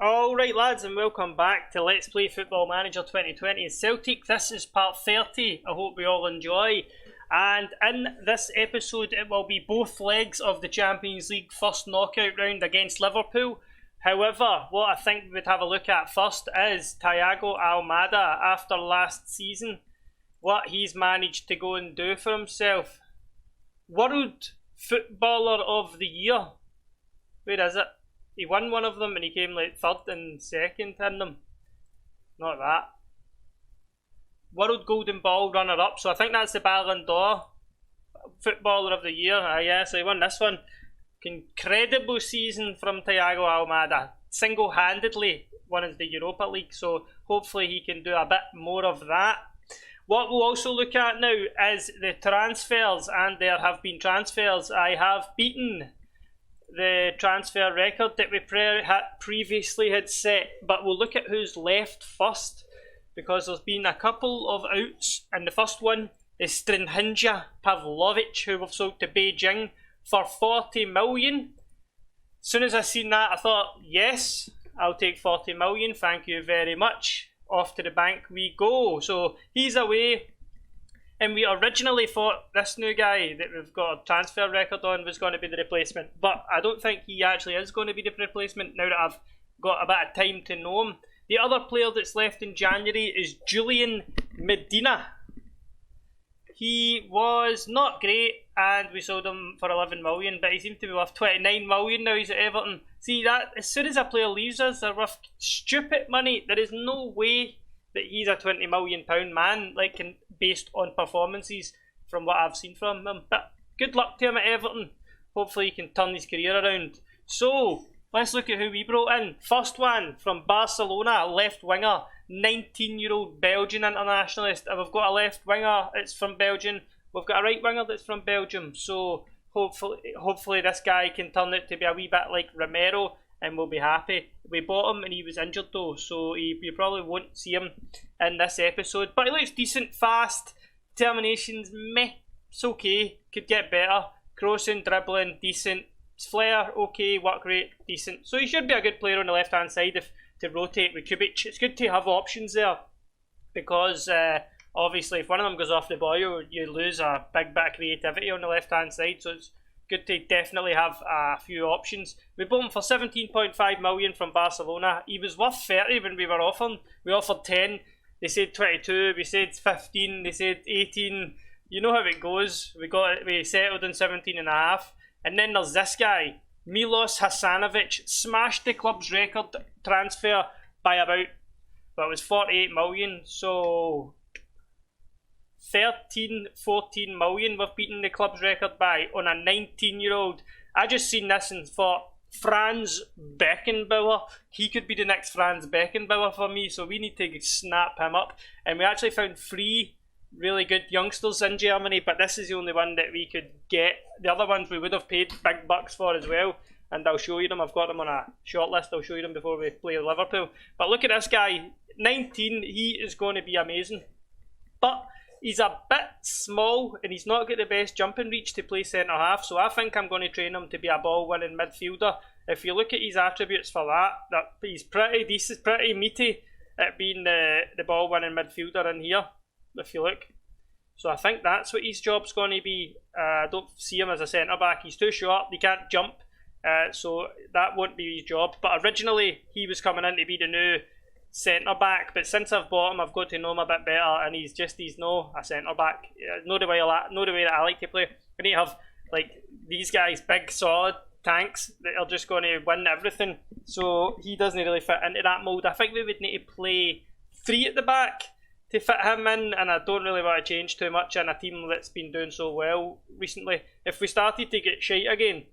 Alright lads, and welcome back to Let's Play Football Manager 2020 Celtic. This is part 30, I hope we all enjoy. And in this episode it will be both legs of the Champions League first knockout round against Liverpool. However, what I think we would have a look at first is Thiago Almada after last season. What he's managed to go and do for himself. World Footballer of the Year. Where is it? He won one of them and he came like third and second in them. Not that. World Golden Ball runner-up, so I think that's the Ballon d'Or. Footballer of the Year, yes, he won this one. Incredible season from Thiago Almada. Single-handedly won the Europa League, so hopefully he can do a bit more of that. What we'll also look at now is the transfers, and there have been transfers. I have beaten the transfer record that we previously had set, but we'll look at who's left first, because there's been a couple of outs, and the first one is Strinhinja Pavlovic, who we've sold to Beijing for 40 million. As soon as I seen that, I thought, yes, I'll take 40 million, thank you very much. Off to the bank we go. So he's away. And we originally thought this new guy that we've got a transfer record on was going to be the replacement. But I don't think he actually is going to be the replacement now that I've got a bit of time to know him. The other player that's left in January is Julian Medina. He was not great and we sold him for 11 million, but he seemed to be worth 29 million now. He's at Everton. See, that as soon as a player leaves us, they're worth stupid money. There is no way that he's a £20 million man, like based on performances from what I've seen from him. But good luck to him at Everton. Hopefully he can turn his career around. So let's look at who we brought in. First one from Barcelona, left winger, 19-year-old Belgian internationalist. And we've got a left winger, it's from Belgium. We've got a right winger that's from Belgium. So hopefully this guy can turn out to be a wee bit like Romero, and we'll be happy. We bought him and he was injured though, so you probably won't see him in this episode. But he looks decent, fast, determination's meh, it's okay, could get better. Crossing, dribbling, decent. Flair, okay, work rate, decent. So he should be a good player on the left hand side if to rotate with Kubic. It's good to have options there, because obviously if one of them goes off the boil, you lose a big bit of creativity on the left hand side, so it's good to definitely have a few options. We bought him for 17.5 million from Barcelona. He was worth 30 when we were offering. We offered 10, they said 22, we said 15, they said 18. You know how it goes. We settled on 17 and a half. And then there's this guy, Milos Hasanovic, smashed the club's record transfer by about, well, it was 48 million, so 14 million we've beaten the club's record by on a 19-year-old. I just seen this and thought, Franz Beckenbauer, he could be the next Franz Beckenbauer for me, so we need to snap him up. And we actually found 3 really good youngsters in Germany, but this is the only one that we could get. The other ones we would have paid big bucks for as well, and I'll show you them. I've got them on a short list. I'll show you them before we play Liverpool. But look at this guy, 19, he is going to be amazing. But he's a bit small and he's not got the best jumping reach to play centre half, so I think I'm going to train him to be a ball winning midfielder. If you look at his attributes for that he's pretty decent, pretty meaty at being the ball winning midfielder in here, if you look. So I think that's what his job's going to be. I don't see him as a centre back. He's too short, he can't jump, so that won't be his job. But originally he was coming in to be the new centre back, but since I've bought him, I've got to know him a bit better, and he's no a centre back. No the way that I like to play. I need to have like these guys, big solid tanks that are just going to win everything. So he doesn't really fit into that mould. I think we would need to play 3 at the back to fit him in, and I don't really want to change too much in a team that's been doing so well recently. If we started to get shite again,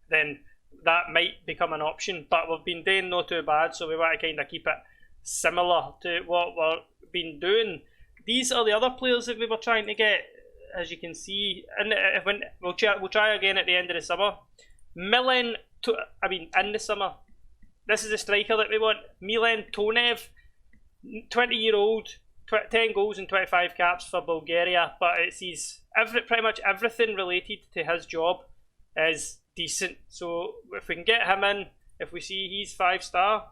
then that might become an option, but we've been doing not too bad, so we want to kind of keep it similar to what we've been doing. These are the other players that we were trying to get, as you can see, and we'll try again at the end of the summer. In the summer. This is the striker that we want, Milan Tonev, 20-year-old, 10 goals and 25 caps for Bulgaria, but it's pretty much everything related to his job is decent. So if we can get him in, if we see he's 5-star,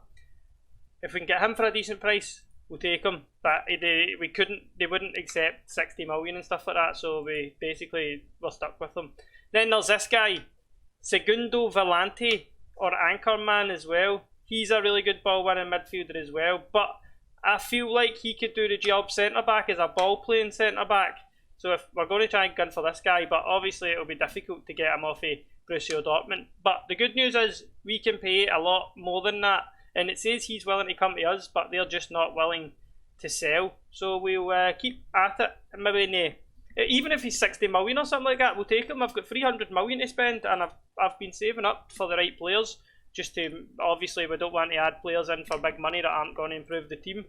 If we can get him for a decent price, we'll take him. But they wouldn't accept 60 million and stuff like that, so we basically were stuck with them. Then there's this guy, Segundo Volante, or Anchorman as well. He's a really good ball winning midfielder as well, but I feel like he could do the job centre back as a ball playing centre back. So if we're going to try and gun for this guy, but obviously it'll be difficult to get him off of Borussia Dortmund. But the good news is we can pay a lot more than that, and it says he's willing to come to us, but they're just not willing to sell. So we'll keep at it. Maybe even if he's 60 million or something like that, we'll take him. I've got 300 million to spend, and I've been saving up for the right players. Just to, obviously we don't want to add players in for big money that aren't going to improve the team.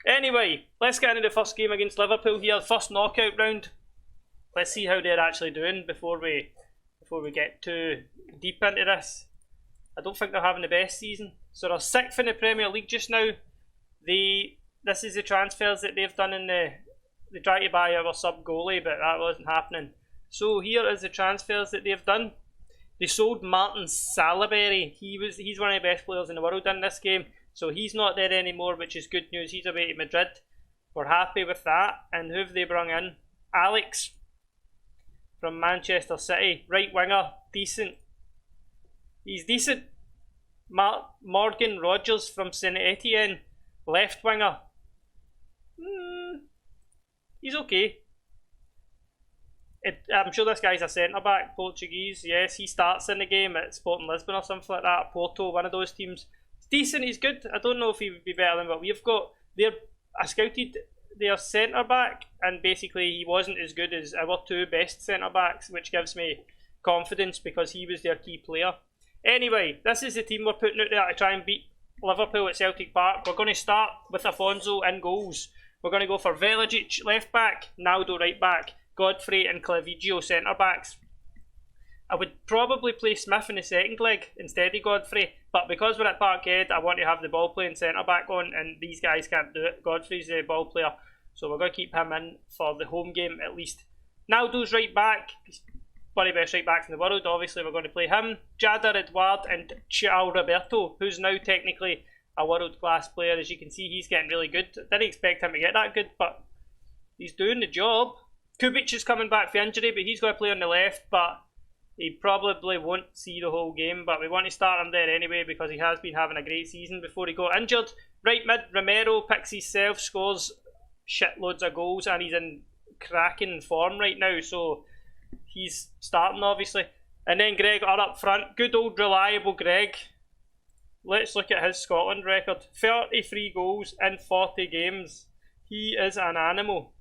Anyway, let's get into the first game against Liverpool here, first knockout round. Let's see how they're actually doing before we get too deep into this. I don't think they're having the best season. So they're 6th in the Premier League just now. This is the transfers that they've done in they tried to buy our sub goalie, but that wasn't happening. So here is the transfers that they've done. They sold Martin Salaberry. He's one of the best players in the world in this game. So he's not there anymore, which is good news. He's away to Madrid. We're happy with that. And who have they brought in? Alex from Manchester City. Right winger. Decent. He's decent. Morgan Rogers from Saint Etienne. Left winger. He's okay. I'm sure this guy's a centre-back, Portuguese. Yes, he starts in the game at Sporting Lisbon or something like that. Porto, one of those teams. He's decent, he's good. I don't know if he would be better than what we've got. I scouted their centre-back, and basically he wasn't as good as our two best centre-backs, which gives me confidence because he was their key player. Anyway, this is the team we're putting out there to try and beat Liverpool at Celtic Park. We're going to start with Afonso in goals. We're going to go for Veligic left back, Naldo right back, Godfrey and Clavijo centre backs. I would probably play Smith in the second leg instead of Godfrey, but because we're at Parkhead, I want to have the ball playing centre back on, and these guys can't do it. Godfrey's the ball player, so we're going to keep him in for the home game at least. Naldo's right back, he's one of the best right backs in the world. Obviously we're going to play him. Jadar Edouard and Ciao Roberto, who's now technically a world-class player. As you can see, he's getting really good. Didn't expect him to get that good, but he's doing the job. Kubic is coming back for injury, but he's going to play on the left, but he probably won't see the whole game, but we want to start him there anyway because he has been having a great season before he got injured. Right mid, Romero picks himself, scores shitloads of goals, and he's in cracking form right now, so he's starting obviously. And then Greg are up front. Good old reliable Greg. Let's look at his Scotland record. 33 goals in 40 games. He is an animal.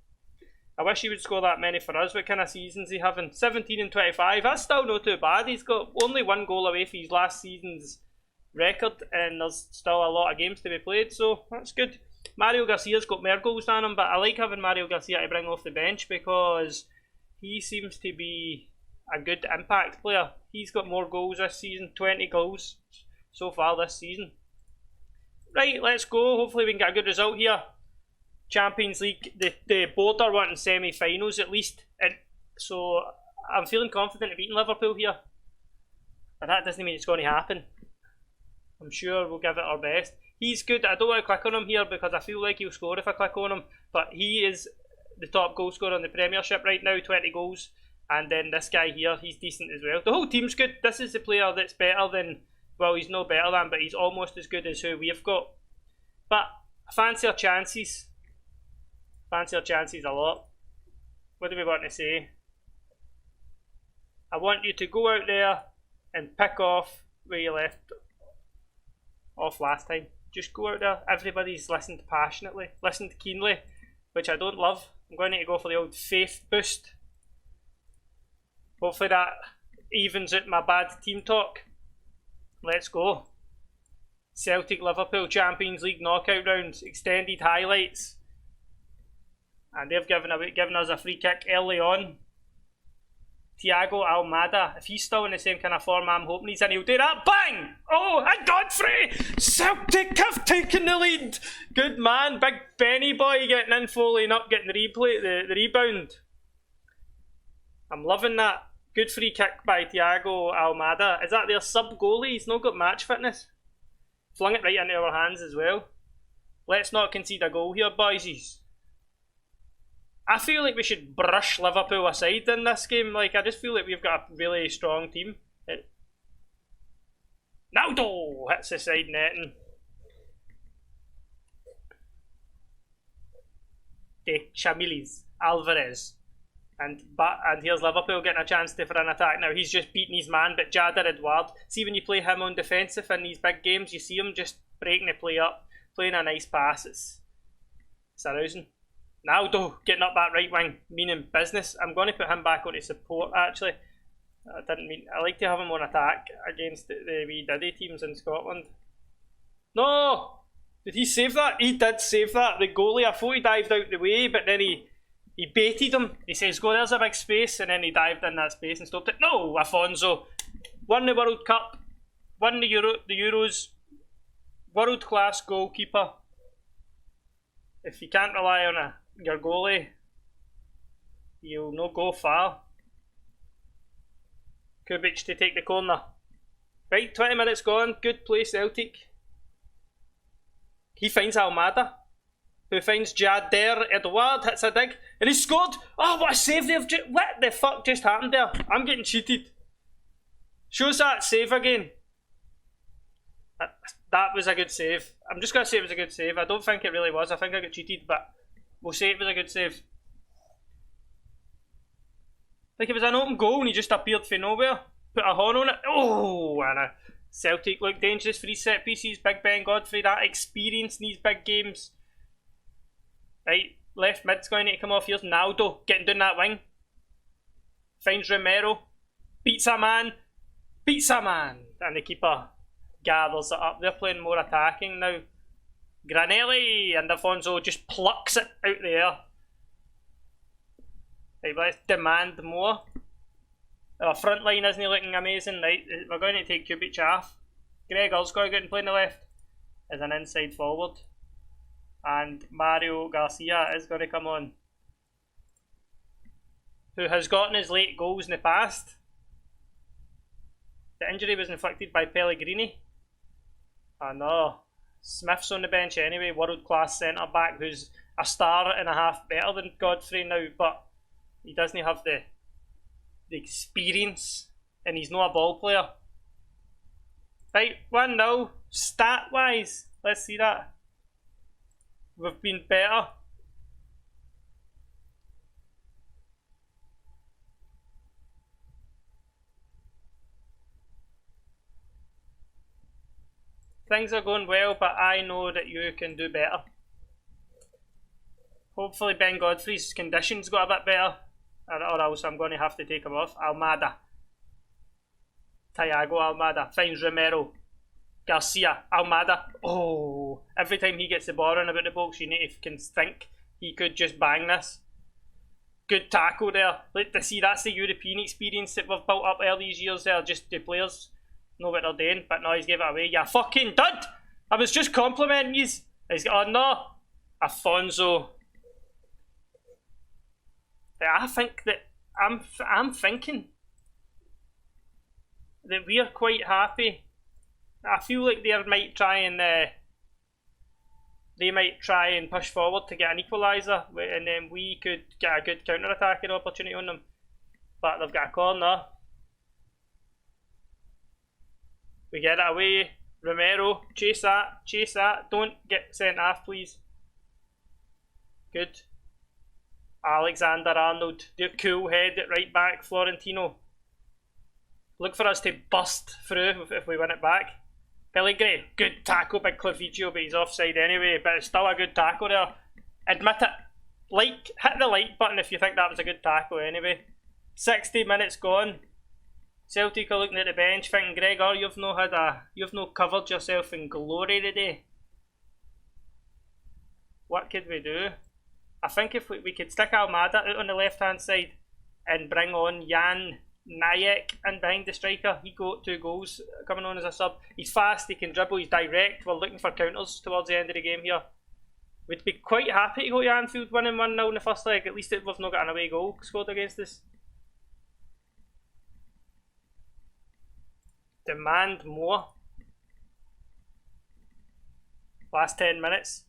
I wish he would score that many for us. What kind of seasons he having? 17 and 25. That's still not too bad. He's got only one goal away from his last season's record, and there's still a lot of games to be played, so that's good. Mario Garcia's got more goals than him, but I like having Mario Garcia to bring off the bench because he seems to be a good impact player. He's got more goals this season, 20 goals so far this season. Right, let's go. Hopefully we can get a good result here. Champions League, the board are wanting semi-finals at least, and so I'm feeling confident of beating Liverpool here, but that doesn't mean it's going to happen. I'm sure we'll give it our best. He's good. I don't want to click on him here because I feel like he'll score if I click on him, but he is the top goal scorer in the Premiership right now, 20 goals, and then this guy here, he's decent as well. The whole team's good. This is the player that's better than, well, he's no better than, but he's almost as good as who we've got. But I fancy our chances. Fancy our chances a lot. What do we want to say? I want you to go out there and pick off where you left off last time. Just go out there. Everybody's listened passionately, listened keenly, which I don't love. I'm going to go for the old faith boost. Hopefully that evens out my bad team talk. Let's go. Celtic Liverpool Champions League knockout rounds, extended highlights. And they've given us a free kick early on. Thiago Almada, if he's still in the same kind of form I'm hoping he's in, he'll do that. Bang! Oh, and Godfrey! Celtic have taken the lead. Good man, big Benny boy getting in, following up, getting the rebound. I'm loving that. Good free kick by Thiago Almada. Is that their sub goalie? He's not got match fitness. Flung it right into our hands as well. Let's not concede a goal here, boysies. I feel like we should brush Liverpool aside in this game. Like, I just feel like we've got a really strong team. Naldo hits the side netting. De Chamilis, Alvarez. And here's Liverpool getting a chance for an attack. Now he's just beating his man, but Jadder Edouard. See, when you play him on defensive in these big games, you see him just breaking the play up, playing a nice pass. It's arousing. Naldo getting up that right wing, meaning business. I'm going to put him back onto support actually. I like to have him on attack against the wee Diddy teams in Scotland. No! Did he save that? He did save that. The goalie, I thought he dived out the way, but then he baited him. He says, go, there's a big space, and then he dived in that space and stopped it. No, Afonso. Won the World Cup, won the Euros, world class goalkeeper. If you can't rely on your goalie, you'll not go far. Kubic to take the corner. Right, 20 minutes gone. Good play, Celtic. He finds Almada, who finds Jadder Edouard, hits a dig, and he scored! Oh, what a save they've just... What the fuck just happened there? I'm getting cheated. Shows that save again. That was a good save. I'm just going to say it was a good save. I don't think it really was. I think I got cheated, but we'll say it was a good save. Like, it was an open goal and he just appeared from nowhere. Put a horn on it. Oh, and Celtic look dangerous for these set pieces. Big Ben Godfrey, that experience in these big games. Right, left mid's going to come off. Here's Naldo getting down that wing. Finds Romero. Beats a man. Beats a man. And the keeper gathers it up. They're playing more attacking now. Granelli and Afonso just plucks it out the air. Right, let's demand more. Our front line isn't looking amazing. Right, we're going to take Kubic off. Gregor's going to get and play on the left as an inside forward. And Mario Garcia is going to come on, who has gotten his late goals in the past. The injury was inflicted by Pellegrini. I know. Smith's on the bench anyway, world class centre back who's a star and a half better than Godfrey now, but he doesn't have the experience and he's not a ball player. Right, 1-0. Stat wise, let's see that. We've been better. Things are going well, but I know that you can do better. Hopefully Ben Godfrey's conditions got a bit better, or else I'm going to have to take him off. Almada. Thiago Almada finds Romero. Garcia. Almada. Oh, every time he gets the ball in about the box, you need to think he could just bang this. Good tackle there. Like to see, that's the European experience that we've built up all these years there. Just the players know what they're doing, but now he's gave it away. You fucking dud! I was just complimenting you. He's got, oh no, Afonso. I think that I'm thinking that we are quite happy. I feel like they might try and push forward to get an equaliser, and then we could get a good counter-attacking opportunity on them. But they've got a corner. We get it away. Romero, chase that. Don't get sent off, please. Good. Alexander Arnold, the cool head at right back. Florentino. Look for us to burst through if we win it back. Pellegrini, good tackle by Clavigio, but he's offside anyway. But it's still a good tackle there. Admit it. Hit the like button if you think that was a good tackle anyway. 60 minutes gone. Celtic are looking at the bench thinking, Gregor, you've no covered yourself in glory today. What could we do? I think if we could stick Almada out on the left hand side and bring on Jan Nayek in behind the striker. He got 2 goals coming on as a sub. He's fast, he can dribble, he's direct. We're looking for counters towards the end of the game here. We'd be quite happy to go to Anfield winning 1-0 in the first leg. At least we've not got an away goal scored against us. Demand more. Last 10 minutes.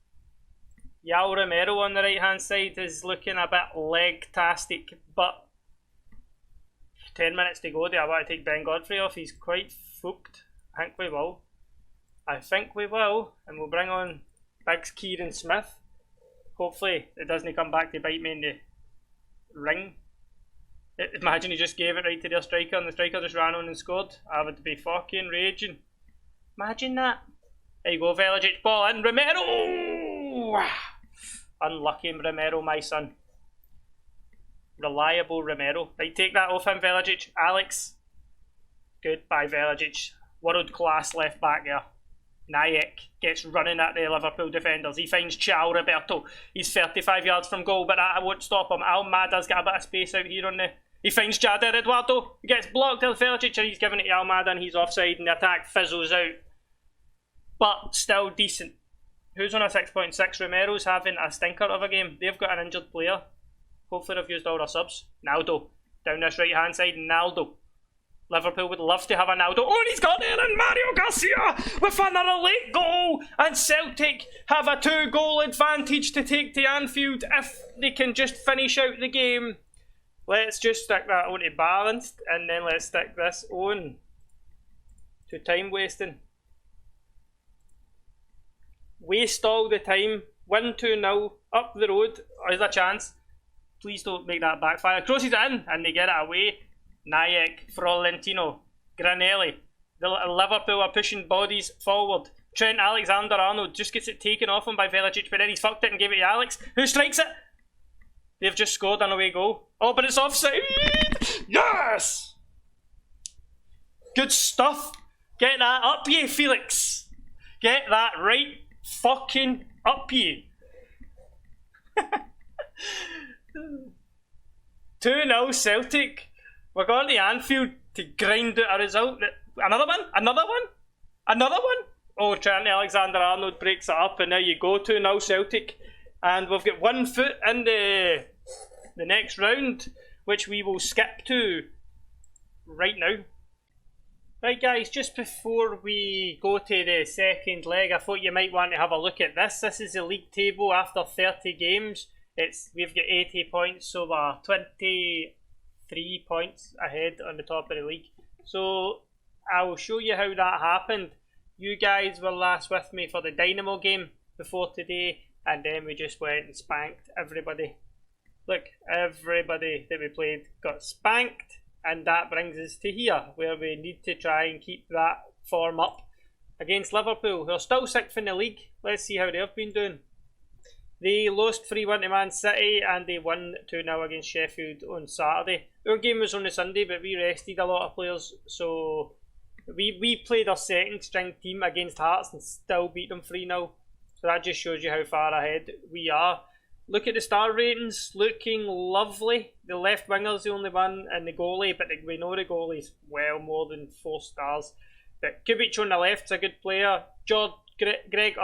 Yao Romero on the right hand side is looking a bit leg-tastic, but 10 minutes to go there. I want to take Ben Godfrey off. He's quite fucked. I think we will. And we'll bring on Big Kieran Smith. Hopefully it doesn't come back to bite me in the ring. Imagine he just gave it right to their striker and the striker just ran on and scored. I would be fucking raging. Imagine that. There you go, Velijic, ball in. Romero! Unlucky Romero, my son. Reliable Romero. Right, take that off him, Velijic. Alex. Goodbye, Velijic. World class left back there. Nayek gets running at the Liverpool defenders. He finds Ciao Roberto. He's 35 yards from goal, but that won't stop him. Almada's got a bit of space out here on the... He finds Jader Eduardo. He gets blocked by Velijic and he's giving it to Almada and he's offside and the attack fizzles out. But still decent. Who's on a 6.6? Romero's having a stinker of a game. They've got an injured player. Hopefully they've used all their subs. Naldo. Down this right hand side, Naldo. Liverpool would love to have a Naldo. Oh, and he's got there, and Mario Garcia with another late goal. And Celtic have a 2-goal advantage to take to Anfield if they can just finish out the game. Let's just stick that on to balanced, and then let's stick this on to time wasting. Waste all the time. Win 2-0 up the road. There's a chance. Please don't make that backfire. Crosses it in, and they get it away. Nayek, Florentino, Granelli. The Liverpool are pushing bodies forward. Trent Alexander-Arnold just gets it taken off him by Velijic, but then he's fucked it and gave it to Alex, who strikes it. They've just scored an away goal. Oh, but it's offside. Yes! Good stuff. Get that up you, Felix. Get that right fucking up you. 2-0 Celtic. We're going to Anfield to grind out a result. Another one? Another one? Another one? Oh, Trent Alexander-Arnold breaks it up and there you go, 2-0 Celtic. And we've got 1 foot in the next round, which we will skip to right now. Right guys, just before we go to the second leg, I thought you might want to have a look at this. This is the league table after 30 games. We've got 80 points, so we're 23 points ahead on the top of the league. So I will show you how that happened. You guys were last with me for the Dynamo game before today, and then we just went and spanked everybody. Look, everybody that we played got spanked, and that brings us to here, where we need to try and keep that form up against Liverpool, who are still 6th in the league. Let's see how they've been doing. They lost 3-1 to Man City and they won 2-0 against Sheffield on Saturday. Our game was on the Sunday, but we rested a lot of players, so we played our second string team against Hearts and still beat them 3-0. So that just shows you how far ahead we are. Look at the star ratings, looking lovely. The left winger's the only one and the goalie, but we know the goalie's well more than 4 stars. But Kubic on the left's a good player. Greg,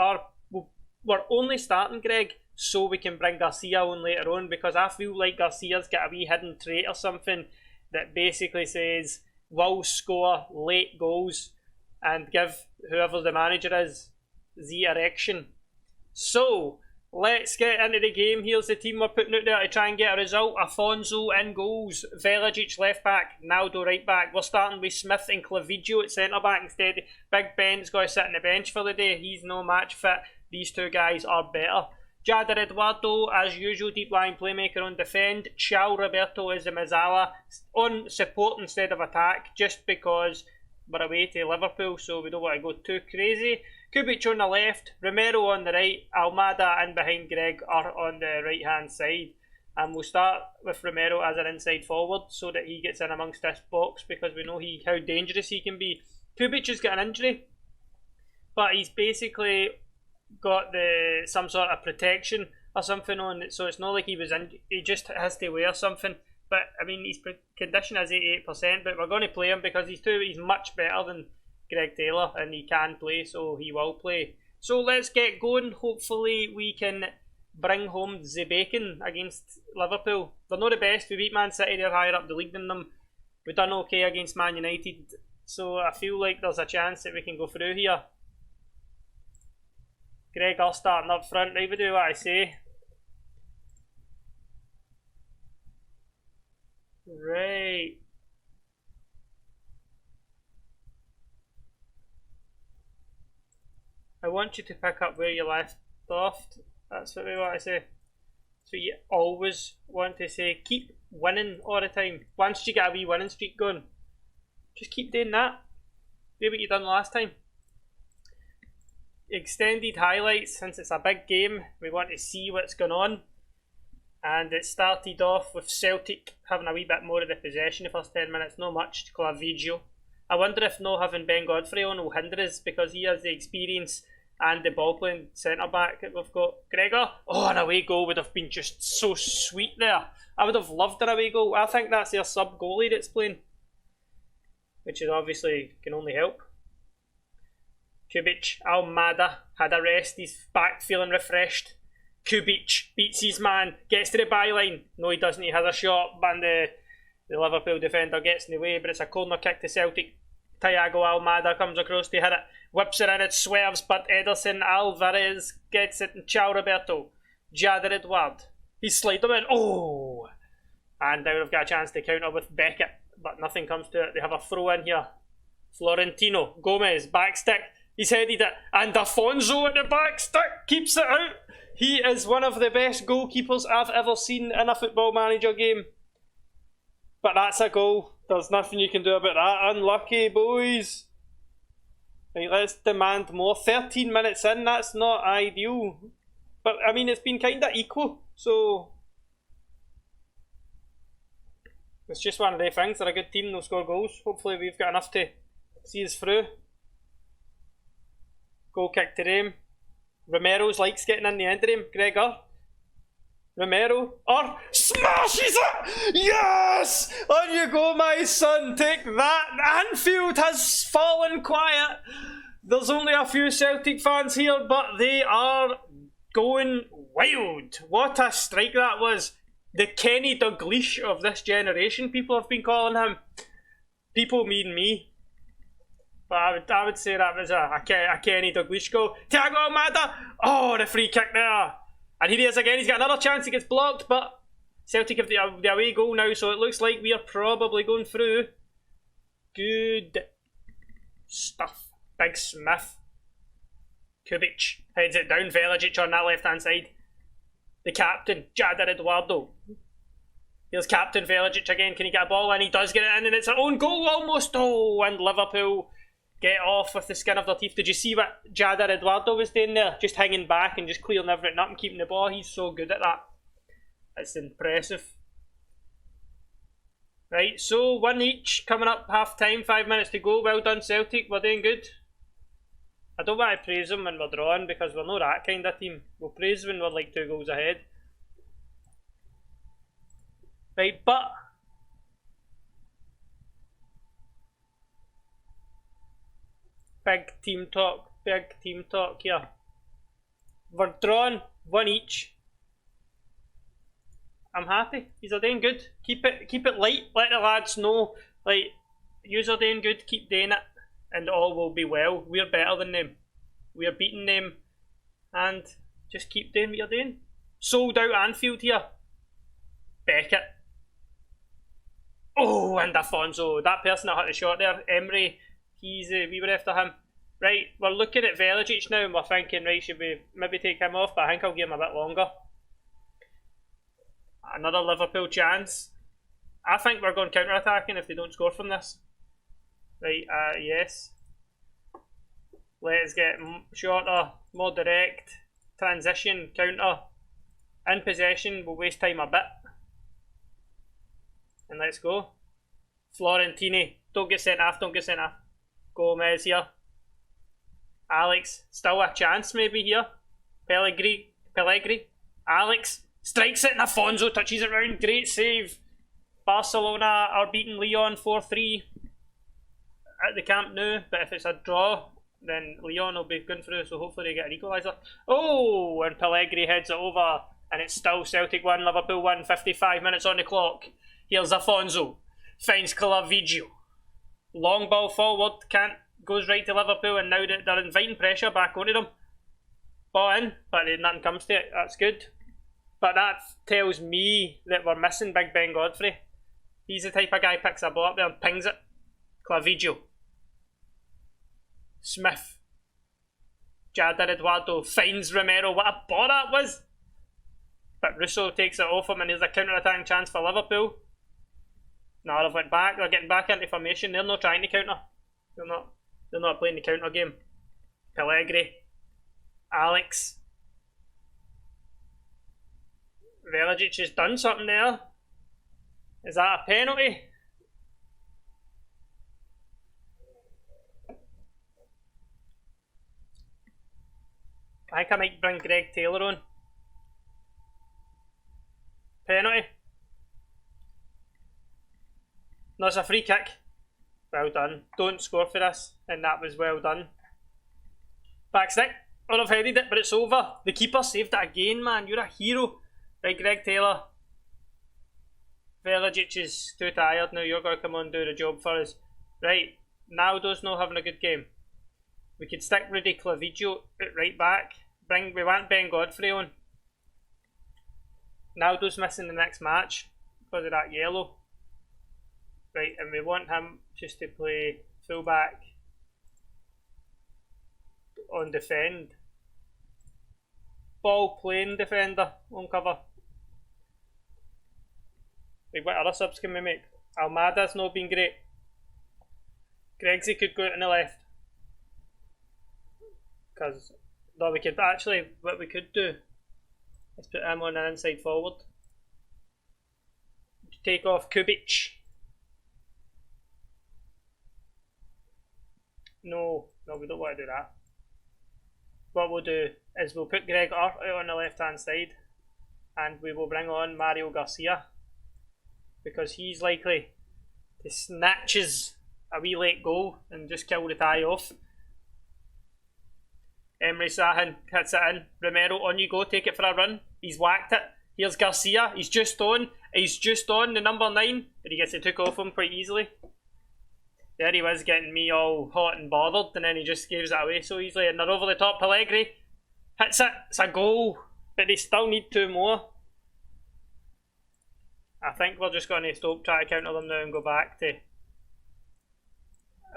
we're only starting Greg so we can bring Garcia on later on, because I feel like Garcia's got a wee hidden trait or something that basically says will score late goals and give whoever the manager is the erection. So let's get into the game. Here's the team we're putting out there to try and get a result. Afonso in goals, Velijic left back, Naldo right back. We're starting with Smith and Clavijo at centre back instead. Big Ben's got to sit on the bench for the day. He's no match fit. These two guys are better. Jader Eduardo, as usual, deep line playmaker on defend. Ciao Roberto is the Mazzala on support instead of attack, just because we're away to Liverpool, so we don't want to go too crazy. Kubic on the left, Romero on the right, Almada in behind Greg are on the right hand side. And we'll start with Romero as an inside forward so that he gets in amongst this box, because we know how dangerous he can be. Kubic has got an injury, but he's basically got some sort of protection or something on it, so it's not like he was in. He just has to wear something. But I mean, his condition is 88%, but we're going to play him because he's much better than Greg Taylor and he can play, so he will play. So let's get going. Hopefully we can bring home the bacon against Liverpool. They're not the best. We beat Man City, they're higher up the league than them. We've done okay against Man United, so I feel like there's a chance that we can go through here. Gregor starting up front, right? We do what I say. Right. I want you to pick up where you left off. That's what we want to say. So you always want to say, keep winning all the time. Once you get a wee winning streak going, just keep doing that. Do what you done last time. Extended highlights, since it's a big game, we want to see what's going on. And it started off with Celtic having a wee bit more of the possession the first 10 minutes, not much to Clavijo. I wonder if not having Ben Godfrey on will hinder us, because he has the experience and the ball playing centre back that we've got. Gregor, oh, an away goal would have been just so sweet there. I would have loved an away goal. I think that's their sub goalie that's playing, which is obviously can only help. Kubic, Almada had a rest, he's back feeling refreshed. Kubic beats his man, gets to the byline. No, he doesn't, he has a shot, and the Liverpool defender gets in the way, but it's a corner kick to Celtic. Thiago Almada comes across to hit it, whips it in, it swerves, but Ederson Alvarez gets it, and Ciao Roberto. Jader Edward, he's slid them in, oh! And now we've got a chance to counter with Beckett, but nothing comes to it. They have a throw in here. Florentino, Gomez, back stick, he's headed it, and Afonso at the back stick keeps it out. He is one of the best goalkeepers I've ever seen in a Football Manager game. But that's a goal. There's nothing you can do about that. Unlucky, boys. Right, let's demand more. 13 minutes in, that's not ideal. But, I mean, it's been kind of equal. So, it's just one of the things. They're a good team, they'll score goals. Hopefully we've got enough to see us through. Goal kick to them. Romero's likes getting in the end of him. Gregor. Romero. Or smashes it! Yes! On you go, my son. Take that. Anfield has fallen quiet. There's only a few Celtic fans here, but they are going wild. What a strike that was. The Kenny Dalglish of this generation, people have been calling him. People mean me. But I would say that was a Kenny Dalglish goal. Thiago Almada! Oh, the free kick there. And here he is again, he's got another chance, he gets blocked, but Celtic have the away goal now, so it looks like we are probably going through. Good stuff. Big Smith. Kubic heads it down, Veličić on that left hand side. The captain, Jader Eduardo. Here's Captain Veličić again, can he get a ball in? He does get it in, and it's an own goal almost. Oh, and Liverpool get off with the skin of their teeth. Did you see what Jader Eduardo was doing there? Just hanging back and just clearing everything up and keeping the ball. He's so good at that. It's impressive. Right, so one each coming up half time, 5 minutes to go. Well done, Celtic, we're doing good. I don't want to praise them when we're drawing because we're not that kind of team. We'll praise when we're like 2 goals ahead. Right, but big team talk here. We're drawn, 1 each. I'm happy. These are doing good. Keep it light. Let the lads know, like, yous are doing good. Keep doing it, and all will be well. We're better than them. We're beating them, and just keep doing what you're doing. Sold out Anfield here. Beckett. Oh, and Afonso. That person that hit the shot there, Emery. We were after him. Right, we're looking at Veličić now and we're thinking, right, should we maybe take him off? But I think I'll give him a bit longer. Another Liverpool chance. I think we're going counter-attacking if they don't score from this. Right, yes. Let's get shorter, more direct. Transition, counter. In possession, we'll waste time a bit. And let's go. Florentini, don't get sent off, Gomez here. Alex, still a chance maybe here. Pellegrini. Alex strikes it and Afonso touches it round. Great save. Barcelona are beating Lyon 4-3 at the Camp Nou, but if it's a draw, then Lyon will be going through, so hopefully they get an equaliser. Oh, and Pellegrini heads it over, and it's still Celtic 1, Liverpool 1, 55 minutes on the clock. Here's Afonso, finds Clavijo. Long ball forward, goes right to Liverpool, and now they're inviting pressure back onto them. ball in, but nothing comes to it. That's good. But that tells me that we're missing Big Ben Godfrey. He's the type of guy picks a ball up there and pings it. Clavijo. Smith. Jadar Eduardo finds Romero. What a ball that was! But Russo takes it off him and there's a counter-attacking chance for Liverpool. No, they've went back. They're getting back into formation. They're not trying to counter. They're not playing the counter game. Pellegrini. Alex. Veligic has done something there. Is that a penalty? I think I might bring Greg Taylor on. Penalty. No, it's a free kick. Well done. Don't score for this. And that was well done. Back stick. Oh, I've headed it, but it's over. The keeper saved it again, man. You're a hero. Right, Greg Taylor. Veligic is too tired now. You're going to come on and do the job for us. Right. Naldo's not having a good game. We could stick Rudy Clavijo at right back. We want Ben Godfrey on. Naldo's missing the next match because of that yellow. Right, and we want him just to play full back on defend. Ball playing defender on cover. Like, what other subs can we make? Almada's not been great. Gregsy could go out on the left. Because, no, we could actually, what we could do is put him on an inside forward. Take off Kubic. No, we don't want to do that. What we'll do is we'll put Greg out on the left hand side and we will bring on Mario Garcia because he's likely to snatch a wee late goal and just kill the tie off. Emre Sahin hits it in. Romero, on you go, take it for a run. He's whacked it. Here's Garcia, he's just on, the number 9, but he gets it took off him quite easily. There he was getting me all hot and bothered and then he just gives it away so easily and they're over the top. Pellegrini hits it, it's a goal, but they still need 2 more. I think we're just going to stop, try to counter them now and go back to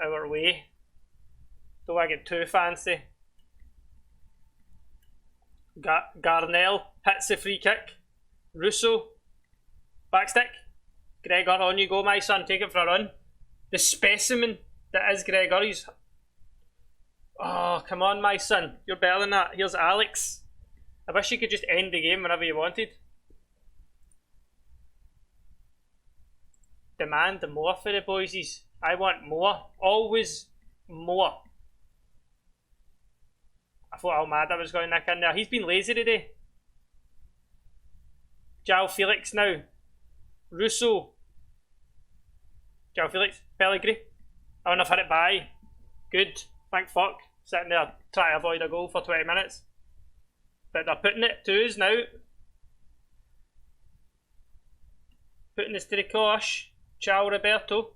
our way. Don't want to get too fancy. Garnell hits the free kick. Russo, backstick. Gregor, on you go, my son, take it for a run. The specimen that is Gregor, he's... Oh, come on, my son, you're better than that. Here's Alex. I wish you could just end the game whenever you wanted. Demand more for the boysies. I want more. Always more. I thought Almada was going to nick in there. He's been lazy today. João Felix now. Russo. João Felix. Pellegrini. Oh, and I've had it by. Good. Thank fuck. Sitting there trying to avoid a goal for 20 minutes. But they're putting it to us now. Putting this to the cosh. Ciao Roberto.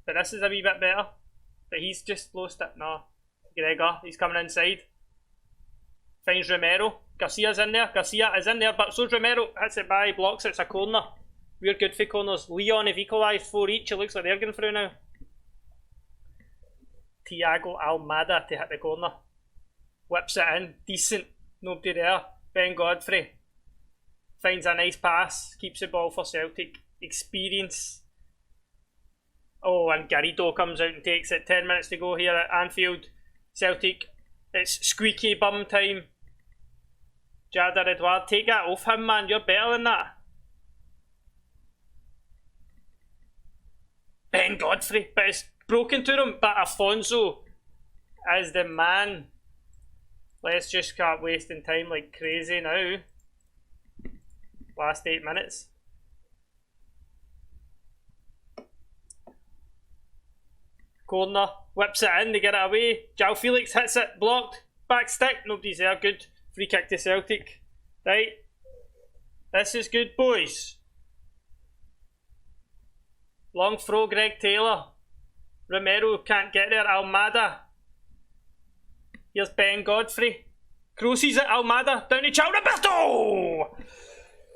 But this is a wee bit better. But he's just lost it. No. Gregor, he's coming inside. Finds Romero. Garcia's in there. Garcia is in there, but so's Romero. Hits it by, blocks it. It's a corner. We're good for corners. Leon have equalised 4 each. It looks like they're going through now. Thiago Almada to hit the corner. Whips it in. Decent. Nobody there. Ben Godfrey finds a nice pass. Keeps the ball for Celtic. Experience. Oh, and Garrido comes out and takes it. 10 minutes to go here at Anfield. Celtic, it's squeaky bum time. Jadar Edouard, take that off him, man. You're better than that. Ben Godfrey, but it's broken to him. But Afonso is the man. Let's just start wasting time like crazy now. Last 8 minutes. Corner, whips it in, they get it away. João Felix hits it, blocked, back stick, nobody's there, good. Free kick to Celtic. Right, this is good, boys. Long throw, Greg Taylor. Romero can't get there, Almada. Here's Ben Godfrey. Crosses at Almada. Down to Roberto!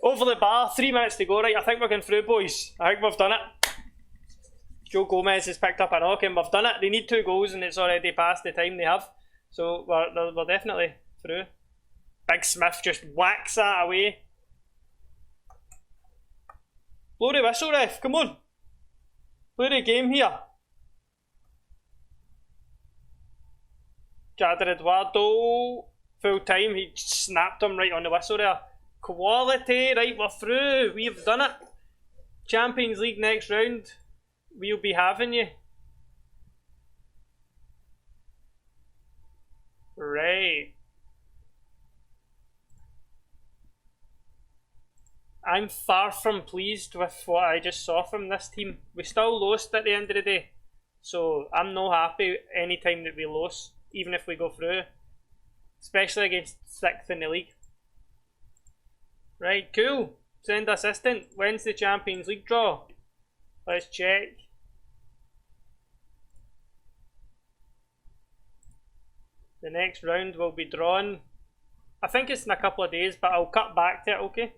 Over the bar. 3 minutes to go. Right, I think we're going through, boys. I think we've done it. Joe Gomez has picked up a knock and we've done it. They need 2 goals and it's already past the time they have. So we're definitely through. Big Smith just whacks that away. Blow the whistle, ref. Come on. Play the game here. Jader Eduardo. Full time. He snapped him right on the whistle there. Quality. Right, we're through. We've done it. Champions League next round. We'll be having you. Right. I'm far from pleased with what I just saw from this team. We still lost at the end of the day. So I'm not happy any time that we lose, even if we go through. Especially against 6th in the league. Right, cool. Send assistant. When's the Champions League draw? Let's check. The next round will be drawn. I think it's in a couple of days, but I'll cut back to it, okay?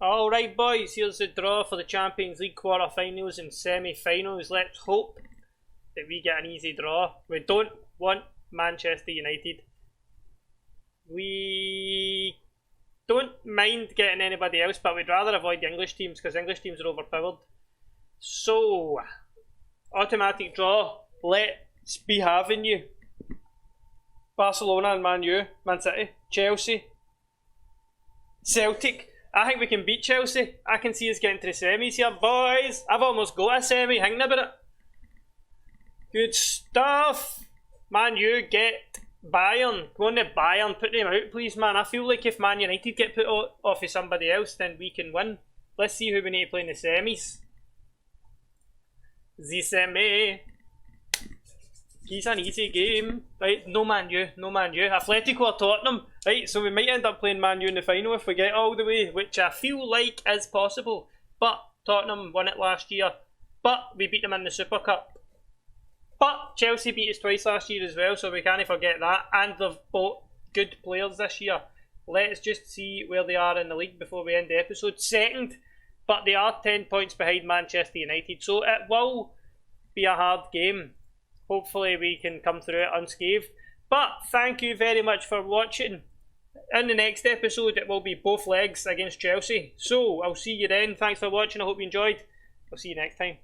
Alright boys, here's the draw for the Champions League quarter-finals and semi-finals. Let's hope that we get an easy draw. We don't want Manchester United. We don't mind getting anybody else, but we'd rather avoid the English teams because English teams are overpowered. So, automatic draw. Let's be having you. Barcelona and Man U, Man City, Chelsea, Celtic. I think we can beat Chelsea. I can see us getting to the semis here, boys. I've almost got a semi, thinking about it. Good stuff. Man U, get Bayern. Go on to Bayern, put them out please, man. I feel like if Man United get put off of somebody else, then we can win. Let's see who we need to play in the semis. The semi. He's an easy game. Right, no Man U, no Man U. Atletico or Tottenham. Right, so we might end up playing Man U in the final if we get all the way, which I feel like is possible. But Tottenham won it last year. But we beat them in the Super Cup. But Chelsea beat us twice last year as well, so we can't forget that. And they've bought good players this year. Let's just see where they are in the league before we end the episode. Second, but they are 10 points behind Manchester United. So it will be a hard game. Hopefully we can come through it unscathed. But thank you very much for watching. In the next episode it will be both legs against Chelsea. So I'll see you then. Thanks for watching. I hope you enjoyed. I'll see you next time.